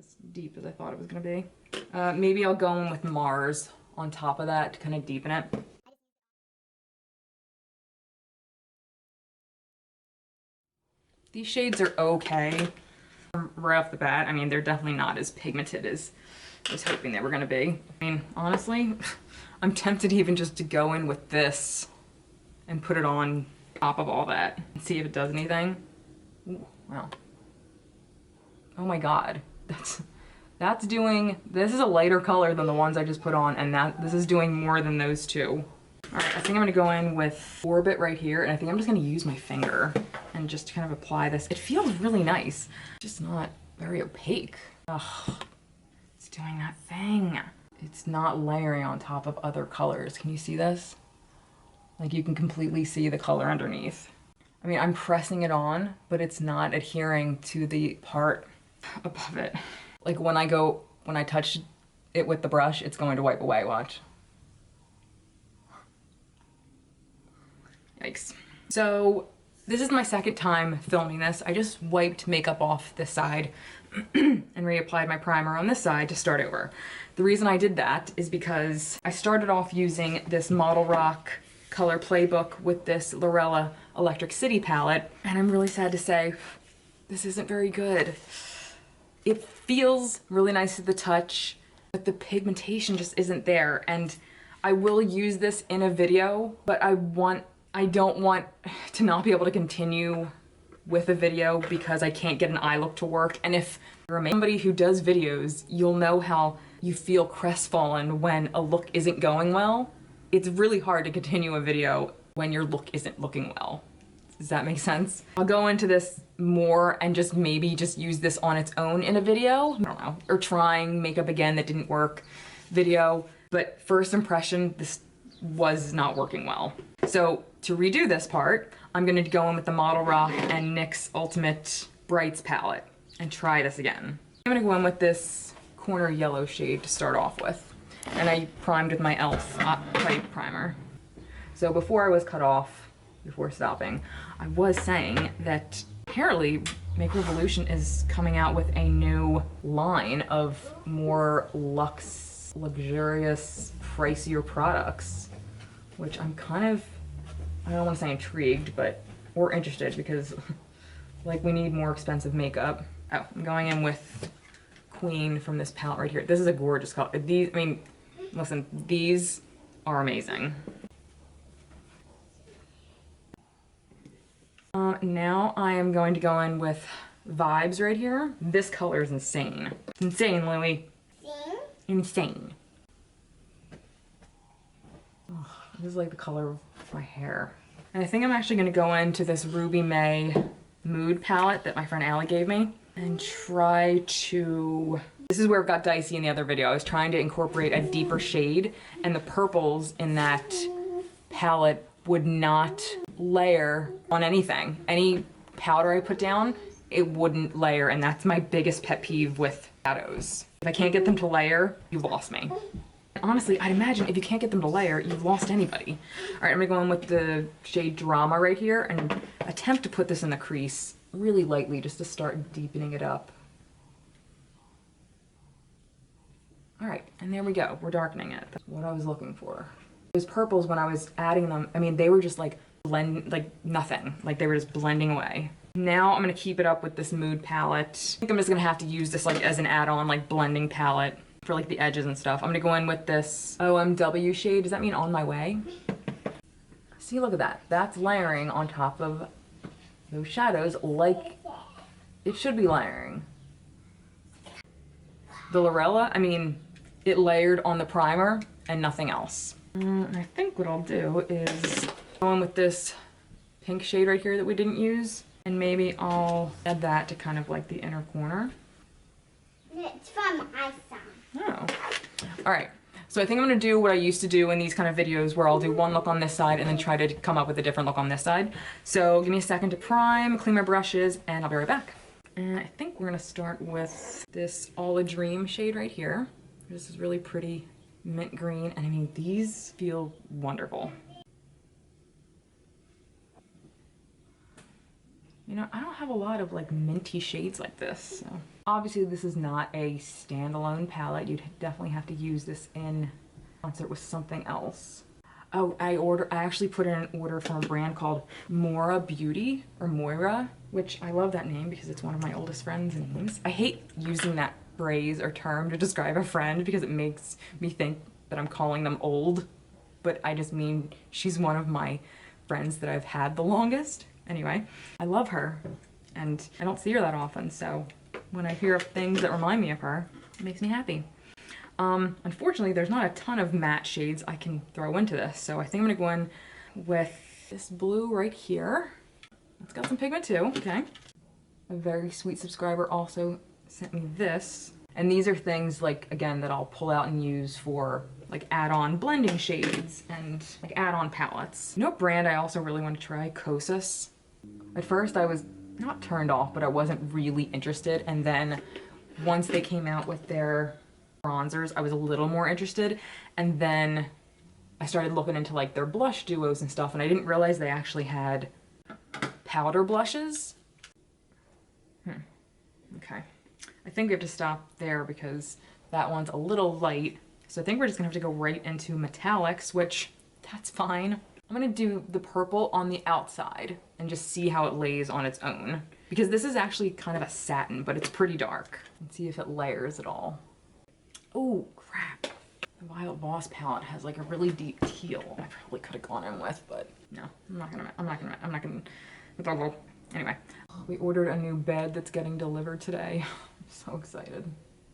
as deep as I thought it was gonna be. Maybe I'll go in with Mars on top of that to kind of deepen it. These shades are okay right off the bat. I mean, they're definitely not as pigmented as I was hoping they were gonna be. I mean, honestly, I'm tempted even just to go in with this and put it on top of all that and see if it does anything. Ooh, wow. Oh my God, that's doing, this is a lighter color than the ones I just put on, and this is doing more than those two. All right, I think I'm gonna go in with Orbit right here, and I think I'm just gonna use my finger and just kind of apply this. It feels really nice, just not very opaque. Ugh, it's doing that thing. It's not layering on top of other colors. Can you see this? Like, you can completely see the color underneath. I mean, I'm pressing it on, but it's not adhering to the part above it. Like when I touch it with the brush, it's going to wipe away, watch. Yikes. So this is my second time filming this. I just wiped makeup off this side and reapplied my primer on this side to start over. The reason I did that is because I started off using this ModelRock color Playbook with this Lorella Electric City palette, and I'm really sad to say this isn't very good. It feels really nice to the touch, but the pigmentation just isn't there, and I will use this in a video, but I don't want to not be able to continue with a video because I can't get an eye look to work. And if you're somebody who does videos, you'll know how you feel crestfallen when a look isn't going well. It's really hard to continue a video when your look isn't looking well. Does that make sense? I'll go into this more and just maybe just use this on its own in a video. I don't know, or trying makeup again that didn't work video. But first impression, this was not working well. So to redo this part, I'm gonna go in with the ModelRock and NYX Ultimate Brights palette and try this again. I'm gonna go in with this corner yellow shade to start off with. And I primed with my e.l.f. Putty primer. So before I was cut off, before stopping, I was saying that apparently Make Revolution is coming out with a new line of more luxe, luxurious, pricier products, which I'm kind of, I don't want to say intrigued, but we're interested because like we need more expensive makeup. Oh, I'm going in with Queen from this palette right here. This is a gorgeous color. These, I mean, listen, these are amazing. Now I am going to go in with Vibes right here. This color is insane. Insane, Louie. Insane. Oh, this is like the color of my hair. And I think I'm actually gonna go into this Ruby May Mood palette that my friend Allie gave me and try to, this is where it got dicey in the other video. I was trying to incorporate a deeper shade, and the purples in that palette would not layer on anything. Any powder I put down, it wouldn't layer, and that's my biggest pet peeve with shadows. If I can't get them to layer, you've lost me. Honestly, I'd imagine if you can't get them to layer, you've lost anybody. All right, I'm gonna go in with the shade Drama right here and attempt to put this in the crease really lightly just to start deepening it up. All right, and there we go. We're darkening it. That's what I was looking for. Those purples, when I was adding them, I mean, they were just like nothing. Like they were just blending away. Now I'm gonna keep it up with this Mood palette. I think I'm just gonna have to use this like as an add-on, like blending palette for like the edges and stuff. I'm gonna go in with this OMW shade. Does that mean On My Way? See, look at that. That's layering on top of those shadows like it should be layering. The Lorella, I mean, it layered on the primer and nothing else. And I think what I'll do is go in with this pink shade right here that we didn't use, and maybe I'll add that to kind of like the inner corner. It's from iPhone. Oh. All right. So I think I'm gonna do what I used to do in these kind of videos where I'll do one look on this side and then try to come up with a different look on this side. So give me a second to prime, clean my brushes, and I'll be right back. And I think we're gonna start with this All a Dream shade right here. This is really pretty mint green, and I mean, these feel wonderful. You know, I don't have a lot of like minty shades like this, so Obviously, this is not a standalone palette. You'd definitely have to use this in concert with something else. Oh, I actually put in an order from a brand called Mora Beauty, or Moira, which I love that name because it's one of my oldest friends' names. I hate using that phrase or term to describe a friend because it makes me think that I'm calling them old, but I just mean she's one of my friends that I've had the longest. Anyway, I love her, and I don't see her that often, so when I hear of things that remind me of her, it makes me happy. Unfortunately, there's not a ton of matte shades I can throw into this, so I think I'm gonna go in with this blue right here. It's got some pigment too, okay. A very sweet subscriber also sent me this. And these are things like, again, that I'll pull out and use for like add-on blending shades and like add-on palettes. You know what brand I also really want to try? Kosas. At first I was not turned off, but I wasn't really interested. And then once they came out with their bronzers, I was a little more interested. And then I started looking into like their blush duos and stuff, and I didn't realize they actually had powder blushes. Okay. I think we have to stop there because that one's a little light. So I think we're just gonna have to go right into metallics, which that's fine. I'm gonna do the purple on the outside and just see how it lays on its own. Because this is actually kind of a satin, but it's pretty dark. Let's see if it layers at all. Oh, crap. The Violet Boss palette has like a really deep teal I probably could have gone in with, but no, I'm not gonna, anyway. We ordered a new bed that's getting delivered today. I'm so excited.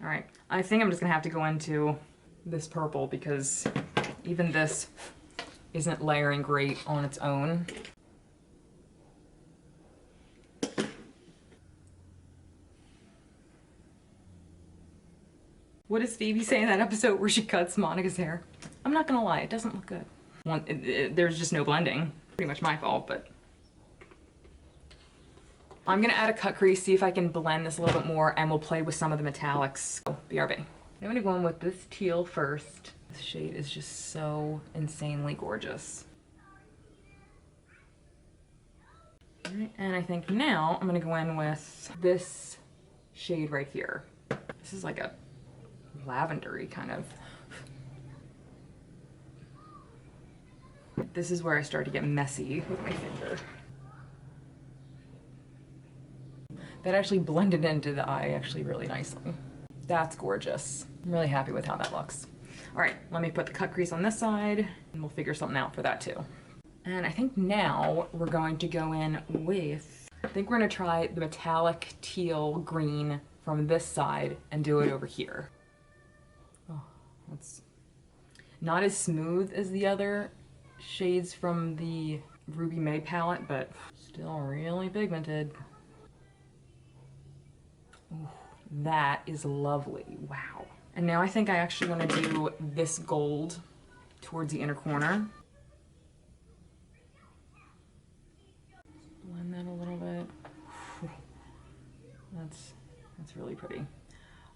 All right, I think I'm just gonna have to go into this purple because even this isn't layering great on its own. What does Phoebe say in that episode where she cuts Monica's hair? I'm not gonna lie, it doesn't look good. There's just no blending. Pretty much my fault, but. I'm gonna add a cut crease, see if I can blend this a little bit more, and we'll play with some of the metallics. Oh, BRB. I'm gonna go in with this teal first. This shade is just so insanely gorgeous. All right, and I think now I'm gonna go in with this shade right here. This is like a lavendery kind of. This is where I start to get messy with my finger. That actually blended into the eye actually really nicely. That's gorgeous. I'm really happy with how that looks. All right, let me put the cut crease on this side and we'll figure something out for that too. And I think now we're going to go in with, I think we're gonna try the metallic teal green from this side and do it over here. Oh, that's not as smooth as the other shades from the Ruby May palette, but still really pigmented. Ooh, that is lovely, wow. And now I think I actually want to do this gold towards the inner corner. Blend that a little bit. Whew. That's really pretty.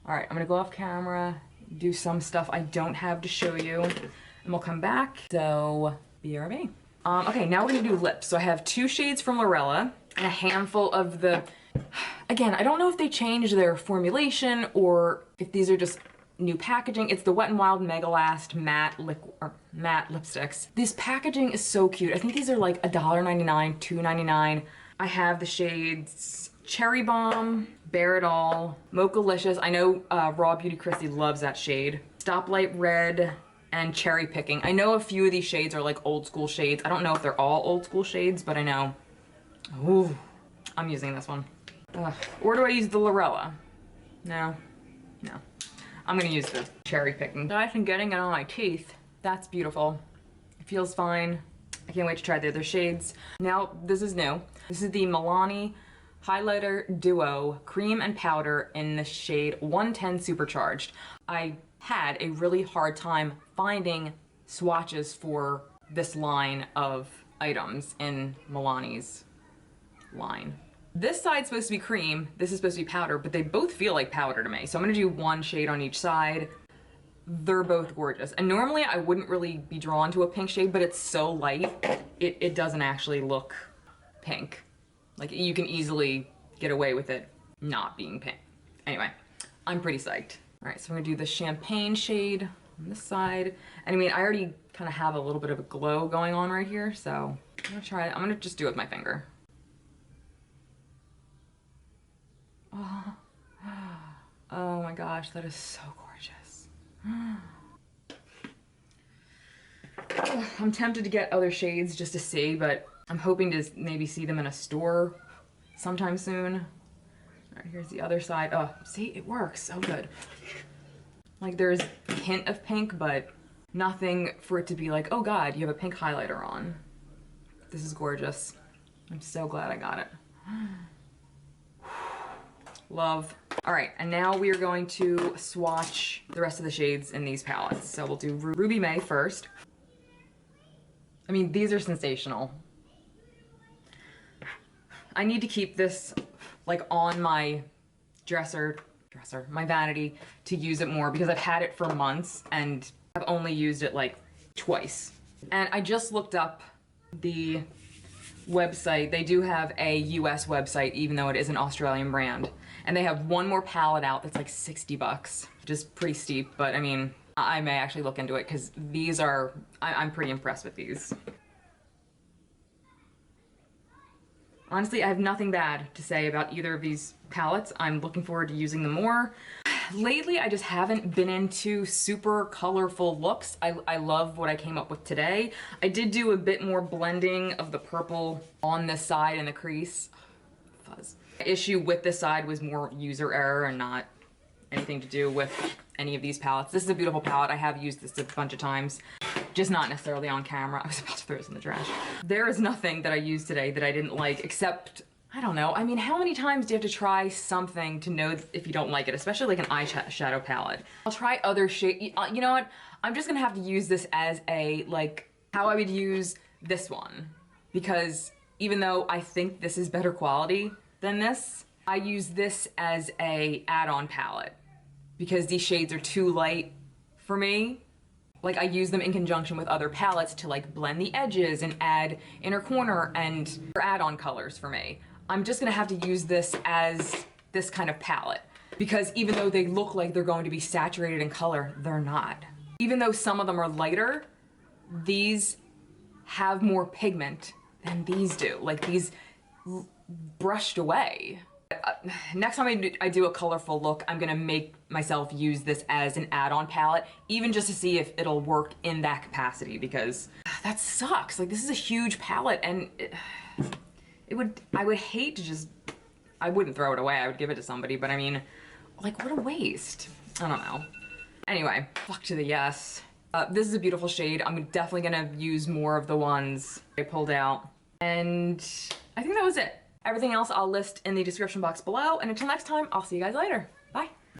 All right, I'm gonna go off camera, do some stuff I don't have to show you, and we'll come back. So, BRB. Okay, now we're gonna do lips. So I have 2 shades from Lorella and a handful of the, again, I don't know if they changed their formulation or if these are just new packaging. It's the Wet n Wild Mega Last matte lipsticks. This packaging is so cute. I think these are like $1.99, $2.99. I have the shades Cherry Bomb, Bare It All, Mochalicious. I know Raw Beauty Christy loves that shade. Stoplight Red, and Cherry Picking. I know a few of these shades are like old school shades. I don't know if they're all old school shades, but I know. Ooh, I'm using this one. Or do I use the Lorella? No, no. I'm gonna use the Cherry Picking. Aside from getting it on my teeth, that's beautiful. It feels fine. I can't wait to try the other shades. Now, this is new. This is the Milan Highlighter Duo Cream and Powder in the shade 110 Supercharged. I had a really hard time finding swatches for this line of items in Milani's line. This side's supposed to be cream, this is supposed to be powder, but they both feel like powder to me. So I'm gonna do 1 shade on each side. They're both gorgeous. And normally I wouldn't really be drawn to a pink shade, but it's so light, it doesn't actually look pink. Like you can easily get away with it not being pink. Anyway, I'm pretty psyched. All right, so I'm gonna do the champagne shade on this side. And I mean, I already kind of have a little bit of a glow going on right here, so I'm gonna try it. I'm gonna just do it with my finger. Oh, oh my gosh, that is so gorgeous. I'm tempted to get other shades just to see, but I'm hoping to maybe see them in a store sometime soon. All right, here's the other side. Oh, see, it works so good. Like there's a hint of pink, but nothing for it to be like, oh God, you have a pink highlighter on. This is gorgeous. I'm so glad I got it. Love. All right, and now we are going to swatch the rest of the shades in these palettes. So we'll do Ruby May first. I mean, these are sensational. I need to keep this like on my my vanity to use it more because I've had it for months and I've only used it like twice. And I just looked up the website. They do have a US website, even though it is an Australian brand. And they have one more palette out that's like 60 bucks, which is pretty steep, but I mean, I may actually look into it because these are, I'm pretty impressed with these. Honestly, I have nothing bad to say about either of these palettes. I'm looking forward to using them more. Lately, I just haven't been into super colorful looks. I love what I came up with today. I did do a bit more blending of the purple on this side in the crease. Fuzz. The issue with this side was more user error and not anything to do with any of these palettes. This is a beautiful palette. I have used this a bunch of times, just not necessarily on camera. I was about to throw this in the trash. There is nothing that I used today that I didn't like, except, I don't know. I mean, how many times do you have to try something to know if you don't like it, especially like an eyeshadow palette? I'll try other shade. You know what? I'm just gonna have to use this as a, like, how I would use this one. Because even though I think this is better quality than this, I use this as a add-on palette because these shades are too light for me. Like I use them in conjunction with other palettes to like blend the edges and add inner corner and add-on colors for me. I'm just gonna have to use this as this kind of palette because even though they look like they're going to be saturated in color, they're not. Even though some of them are lighter, these have more pigment than these do. Like these brushed away. Next time I do a colorful look, I'm gonna make myself use this as an add-on palette, even just to see if it'll work in that capacity, because that sucks. Like this is a huge palette and I would hate to just, I wouldn't throw it away, I would give it to somebody, but I mean, like what a waste. I don't know. Anyway, fuck to the yes. This is a beautiful shade. I'm definitely gonna use more of the ones I pulled out. And I think that was it. Everything else I'll list in the description box below, and until next time, I'll see you guys later.